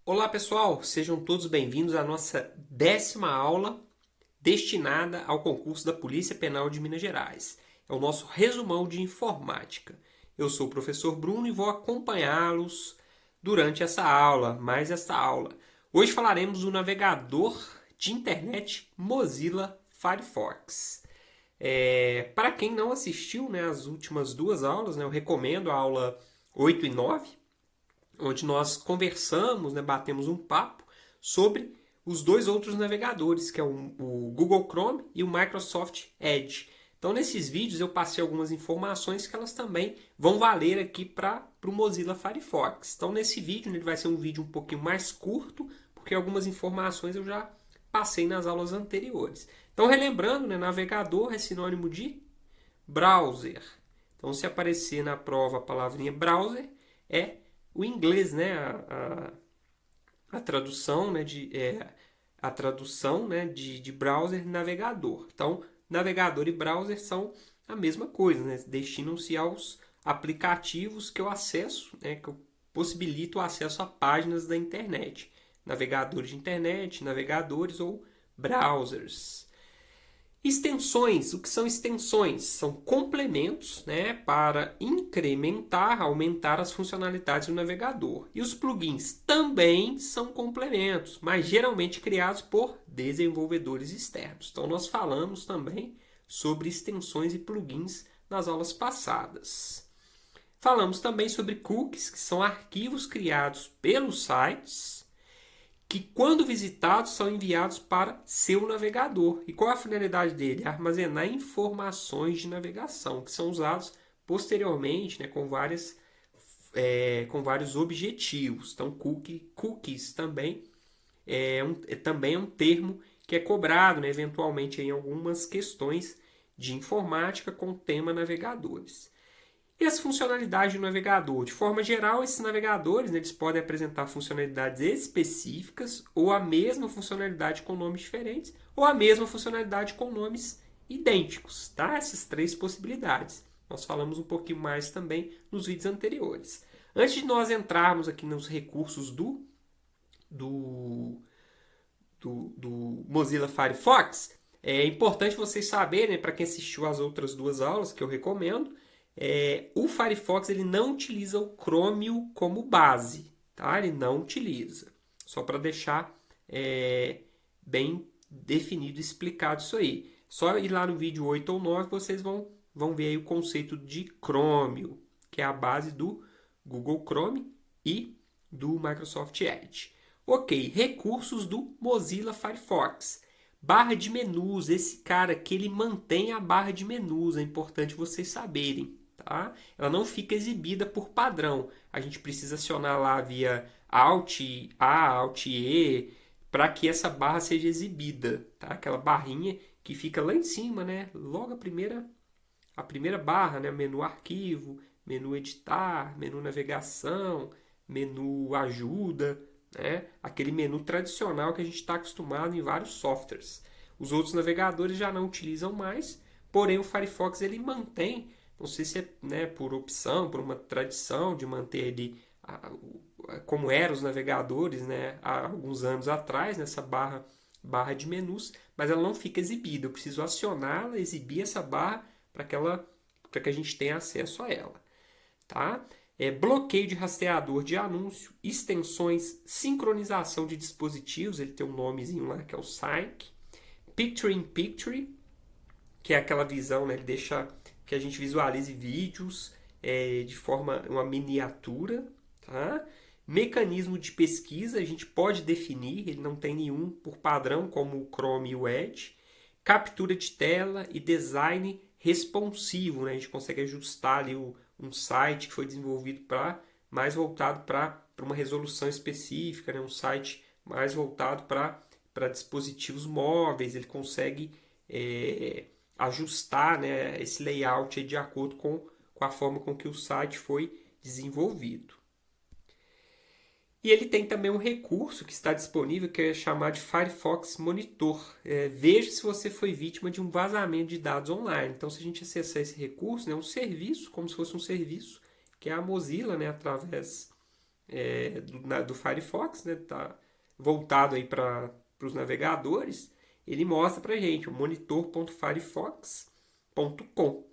Olá pessoal, sejam todos bem-vindos à nossa 10ª aula destinada ao concurso da Polícia Penal de Minas Gerais. É o nosso resumão de informática. Eu sou o professor Bruno e vou acompanhá-los durante essa aula, mais esta aula. Hoje falaremos do navegador de internet Mozilla Firefox. Para quem não assistiu, as últimas duas aulas, eu recomendo a aula 8 e 9, onde nós conversamos, batemos um papo sobre os dois outros navegadores, que é o Google Chrome e o Microsoft Edge. Então, nesses vídeos eu passei algumas informações que elas também vão valer aqui para o Mozilla Firefox. Então, nesse vídeo, ele vai ser um vídeo um pouquinho mais curto, porque algumas informações eu já passei nas aulas anteriores. Então, relembrando, navegador é sinônimo de browser. Então, se aparecer na prova a palavrinha browser, é o inglês, a tradução, a tradução de browser e navegador. Então, navegador e browser são a mesma coisa, destinam-se aos aplicativos que eu acesso, que eu possibilito o acesso a páginas da internet. Navegadores de internet, navegadores ou browsers. Extensões, o que são extensões? São complementos para incrementar, aumentar as funcionalidades do navegador. E os plugins também são complementos, mas geralmente criados por desenvolvedores externos. Então, nós falamos também sobre extensões e plugins nas aulas passadas. Falamos também sobre cookies, que são arquivos criados pelos sites que, quando visitados, são enviados para seu navegador. E qual é a finalidade dele? Armazenar informações de navegação, que são usados posteriormente com vários objetivos. Então, cookies também também é um termo que é cobrado, eventualmente, em algumas questões de informática com o tema navegadores. E as funcionalidades do navegador? De forma geral, esses navegadores eles podem apresentar funcionalidades específicas ou a mesma funcionalidade com nomes diferentes ou a mesma funcionalidade com nomes idênticos. Tá? Essas três possibilidades. Nós falamos um pouquinho mais também nos vídeos anteriores. Antes de nós entrarmos aqui nos recursos do Mozilla Firefox, é importante vocês saberem, para quem assistiu às outras duas aulas, que eu recomendo, o Firefox ele não utiliza o Chromium como base, tá? Ele não utiliza. Só para deixar bem definido e explicado isso aí. Só ir lá no vídeo 8 ou 9 vocês vão ver aí o conceito de Chromium, que é a base do Google Chrome e do Microsoft Edge. Ok, recursos do Mozilla Firefox. Barra de menus, esse cara aqui ele mantém a barra de menus, é importante vocês saberem. Tá? Ela não fica exibida por padrão. A gente precisa acionar lá via Alt A, Alt E, para que essa barra seja exibida. Tá? Aquela barrinha que fica lá em cima, logo a primeira barra, menu arquivo, menu editar, menu navegação, menu ajuda, aquele menu tradicional que a gente está acostumado em vários softwares. Os outros navegadores já não utilizam mais, porém o Firefox ele mantém. Não sei se é por opção, por uma tradição de manter ele como eram os navegadores há alguns anos atrás, nessa barra de menus, mas ela não fica exibida. Eu preciso acioná-la, exibir essa barra para que a gente tenha acesso a ela. Tá? Bloqueio de rastreador de anúncio, extensões, sincronização de dispositivos, ele tem um nomezinho lá que é o Sync, Picture in Picture, que é aquela visão, ele deixa que a gente visualize vídeos de forma, uma miniatura. Tá? Mecanismo de pesquisa, a gente pode definir, ele não tem nenhum por padrão, como o Chrome e o Edge. Captura de tela e design responsivo, a gente consegue ajustar ali um site que foi desenvolvido mais voltado para uma resolução específica, um site mais voltado para dispositivos móveis, ele consegue ajustar esse layout de acordo com a forma com que o site foi desenvolvido. E ele tem também um recurso que está disponível que é chamado de Firefox Monitor. Veja se você foi vítima de um vazamento de dados online. Então, se a gente acessar esse recurso, é um serviço, como se fosse um serviço, que é a Mozilla, através do Firefox, né? Tá voltado aí para os navegadores. Ele mostra para a gente o monitor.firefox.com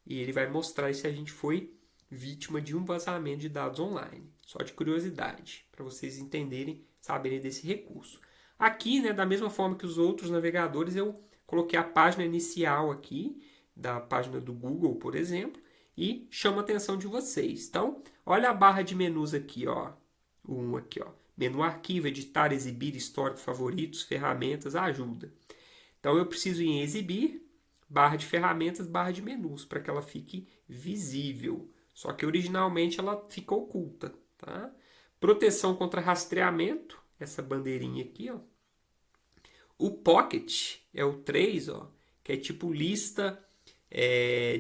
e ele vai mostrar se a gente foi vítima de um vazamento de dados online. Só de curiosidade, para vocês entenderem, saberem desse recurso. Aqui, né, da mesma forma que os outros navegadores, eu coloquei a página inicial aqui, da página do Google, por exemplo, e chamo a atenção de vocês. Então, olha a barra de menus aqui, ó. Aqui, ó. Menu arquivo, editar, exibir, histórico, favoritos, ferramentas, ajuda. Então, eu preciso ir em exibir, barra de ferramentas, barra de menus, para que ela fique visível. Só que originalmente ela fica oculta, tá? Proteção contra rastreamento, essa bandeirinha aqui, ó. O Pocket é o 3, ó, que é tipo lista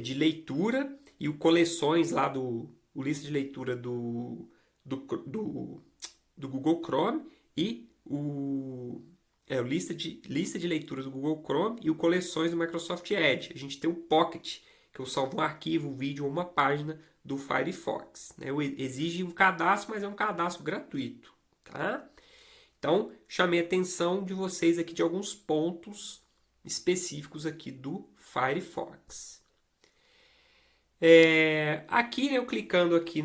de leitura e o coleções lá o lista de leitura do Google Chrome e o lista de leituras do Google Chrome e o coleções do Microsoft Edge. A gente tem o Pocket, que eu salvo um arquivo, um vídeo ou uma página do Firefox. Né? Exige um cadastro, mas é um cadastro gratuito. Tá? Então, chamei a atenção de vocês aqui de alguns pontos específicos aqui do Firefox. Aqui, eu clicando aqui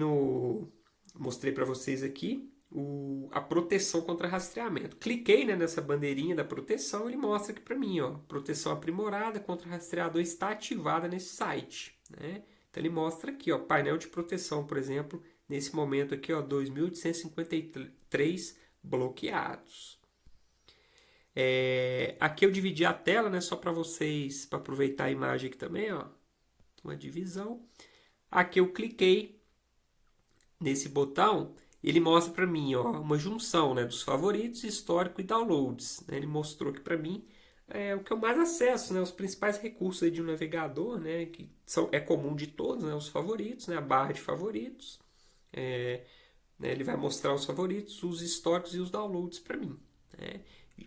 mostrei para vocês aqui a proteção contra rastreamento. Cliquei, né, nessa bandeirinha da proteção, ele mostra aqui para mim, ó, proteção aprimorada contra rastreador está ativada nesse site. Né? Então ele mostra aqui, ó, painel de proteção, por exemplo, nesse momento aqui, ó, 2.853 bloqueados. Aqui eu dividi a tela, né, só para vocês, para aproveitar a imagem aqui também, ó, uma divisão. Aqui eu cliquei nesse botão, ele mostra para mim, ó, uma junção, né, dos favoritos, histórico e downloads. Né? Ele mostrou aqui para mim o que eu mais acesso, né, os principais recursos aí de um navegador, né, que é comum de todos, né, os favoritos, né, a barra de favoritos. Né, ele vai mostrar os favoritos, os históricos e os downloads para mim. Né?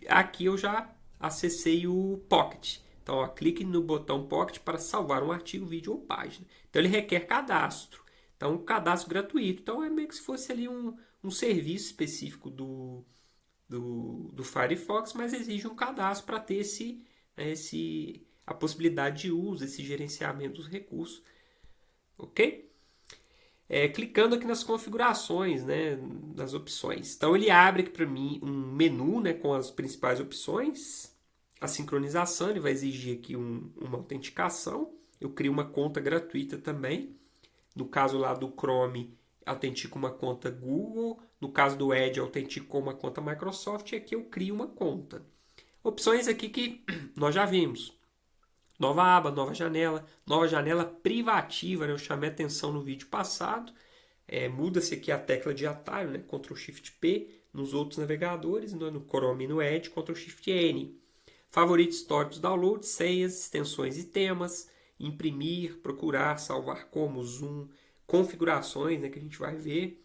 Aqui eu já acessei o Pocket. Então, ó, clique no botão Pocket para salvar um artigo, vídeo ou página. Então, ele requer cadastro. Então, um cadastro gratuito. Então, é meio que se fosse ali um serviço específico do Firefox, mas exige um cadastro para ter a possibilidade de uso, esse gerenciamento dos recursos. Ok? Clicando aqui nas configurações, né, nas opções. Então, ele abre aqui para mim um menu, né, com as principais opções. A sincronização, ele vai exigir aqui uma autenticação. Eu crio uma conta gratuita também. No caso lá do Chrome, autentico uma conta Google. No caso do Edge, autentico com uma conta Microsoft. E aqui eu crio uma conta. Opções aqui que nós já vimos. Nova aba, nova janela privativa. Né? Eu chamei a atenção no vídeo passado. Muda-se aqui a tecla de atalho, né? Ctrl Shift P. Nos outros navegadores, no Chrome e no Edge, Ctrl Shift N. Favoritos históricos, downloads, senhas, extensões e temas, imprimir, procurar, salvar como, zoom, configurações, né, que a gente vai ver,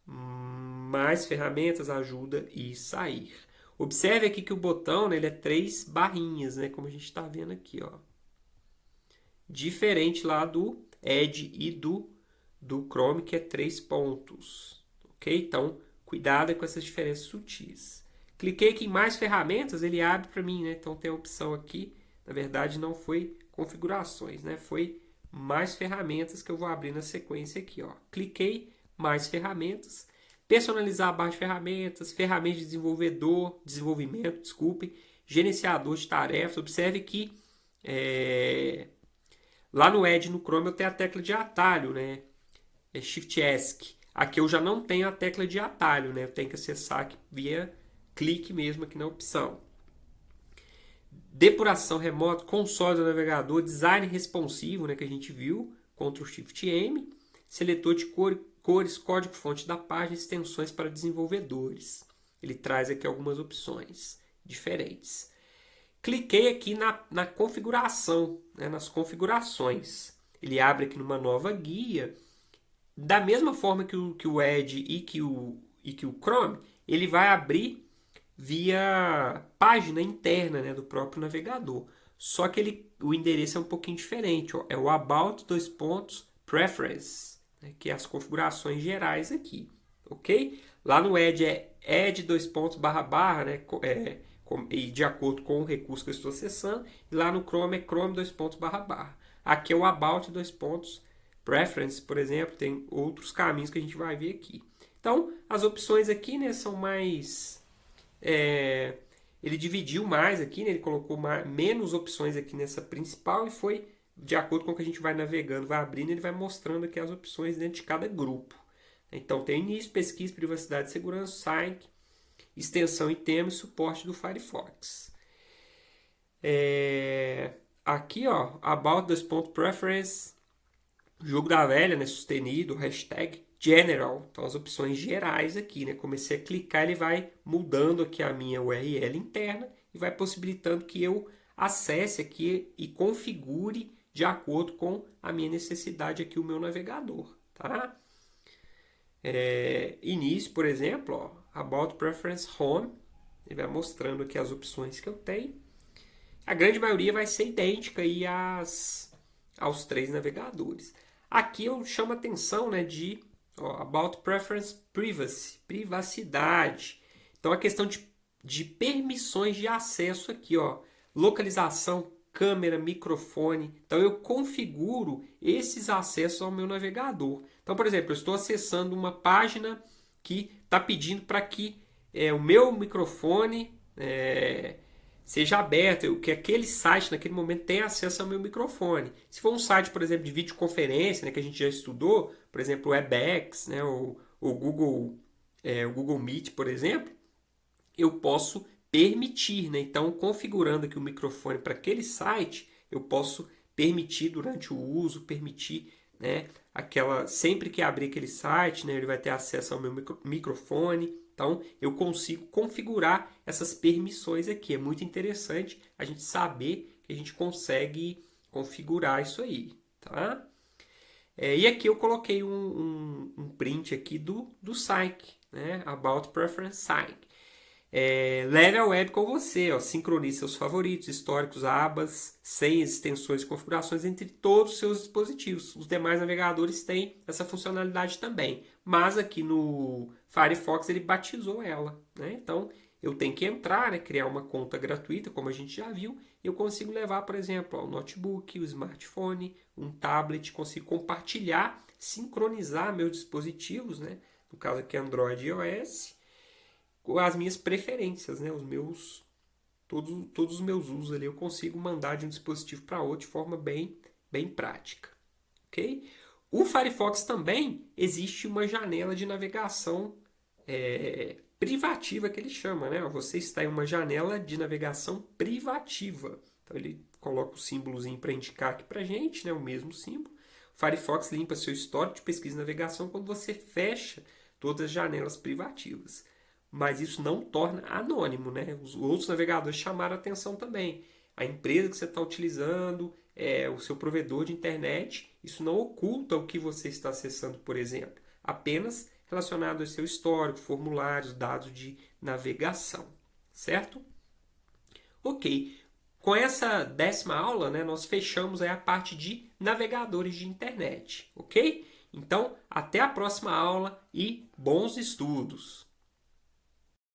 mais ferramentas, ajuda e sair. Observe aqui que o botão, né, ele é 3 barrinhas, né, como a gente está vendo aqui. Ó. Diferente lá do Edge e do Chrome, que é 3 pontos. Ok? Então, cuidado com essas diferenças sutis. Cliquei aqui em mais ferramentas, ele abre para mim, né? Então tem a opção aqui, na verdade não foi configurações, né? Foi mais ferramentas que eu vou abrir na sequência aqui, ó. Cliquei, mais ferramentas, personalizar a barra de ferramentas, ferramentas de desenvolvimento, desculpem, gerenciador de tarefas. Observe que lá no Edge, no Chrome, eu tenho a tecla de atalho, né? Shift ESC. Aqui eu já não tenho a tecla de atalho, né? Eu tenho que acessar aqui via clique mesmo aqui na opção. Depuração remota, console do navegador, design responsivo, né, que a gente viu, Ctrl Shift M, seletor de cores, código-fonte da página, extensões para desenvolvedores. Ele traz aqui algumas opções diferentes. Cliquei aqui na configuração, né, nas configurações. Ele abre aqui numa nova guia. Da mesma forma que o Edge e que o Chrome, ele vai abrir via página interna, né, do próprio navegador. Só que o endereço é um pouquinho diferente. Ó. É o About, Preference, né, que é as configurações gerais aqui. ok? Lá no Edge é Edge //, né? E de acordo com o recurso que eu estou acessando. E lá no Chrome é Chrome //. Aqui é o About Preference, por exemplo, tem outros caminhos que a gente vai ver aqui. Então, as opções aqui, né, são mais... ele dividiu mais aqui, né, ele colocou menos opções aqui nessa principal e foi de acordo com o que a gente vai navegando, vai abrindo, ele vai mostrando aqui as opções dentro de cada grupo. Então, tem início, pesquisa, privacidade e segurança, site, extensão e tema e suporte do Firefox. Aqui, ó, About Preference, jogo da velha, né, sustenido, hashtag General. Então, as opções gerais aqui, né? Comecei a clicar, ele vai mudando aqui a minha URL interna e vai possibilitando que eu acesse aqui e configure de acordo com a minha necessidade aqui o meu navegador, tá? Início, por exemplo, ó, About Preference Home, ele vai mostrando aqui as opções que eu tenho. A grande maioria vai ser idêntica aí aos 3 navegadores. Aqui eu chamo a atenção, né, de About Preference Privacy, privacidade. Então a questão de permissões de acesso aqui, ó, localização, câmera, microfone. Então eu configuro esses acessos ao meu navegador. Então, por exemplo, eu estou acessando uma página que está pedindo para que o meu microfone seja aberto, que aquele site naquele momento tenha acesso ao meu microfone. Se for um site, por exemplo, de videoconferência, né, que a gente já estudou, por exemplo, o WebEx, né, o Google Meet, por exemplo, eu posso permitir, né? Então, configurando aqui o microfone para aquele site, eu posso permitir durante o uso, permitir, né, sempre que abrir aquele site, né, ele vai ter acesso ao meu microfone. Então, eu consigo configurar essas permissões aqui. É muito interessante a gente saber que a gente consegue configurar isso aí, tá? E aqui eu coloquei um print aqui do site, né? About Preference Site. Leve a web com você, ó, sincronize seus favoritos, históricos, abas, senhas, extensões e configurações entre todos os seus dispositivos. Os demais navegadores têm essa funcionalidade também, mas aqui no Firefox ele batizou ela, né? Então eu tenho que entrar, né, criar uma conta gratuita, como a gente já viu, e eu consigo levar, por exemplo, o notebook, o smartphone, um tablet, consigo compartilhar, sincronizar meus dispositivos, né? No caso aqui Android e iOS, com as minhas preferências, né? Todos os meus usos ali eu consigo mandar de um dispositivo para outro de forma bem prática, ok? O Firefox também existe uma janela de navegação privativa que ele chama, né? Você está em uma janela de navegação privativa. Então ele coloca o símbolozinho para indicar aqui para gente, né? O mesmo símbolo. O Firefox limpa seu histórico de pesquisa e navegação quando você fecha todas as janelas privativas. Mas isso não torna anônimo, né? Os outros navegadores chamaram a atenção também. A empresa que você está utilizando, o seu provedor de internet, isso não oculta o que você está acessando, por exemplo. Apenas relacionado ao seu histórico, formulários, dados de navegação, certo? Ok. Com essa 10ª aula, né, nós fechamos aí a parte de navegadores de internet, ok? Então, até a próxima aula e bons estudos!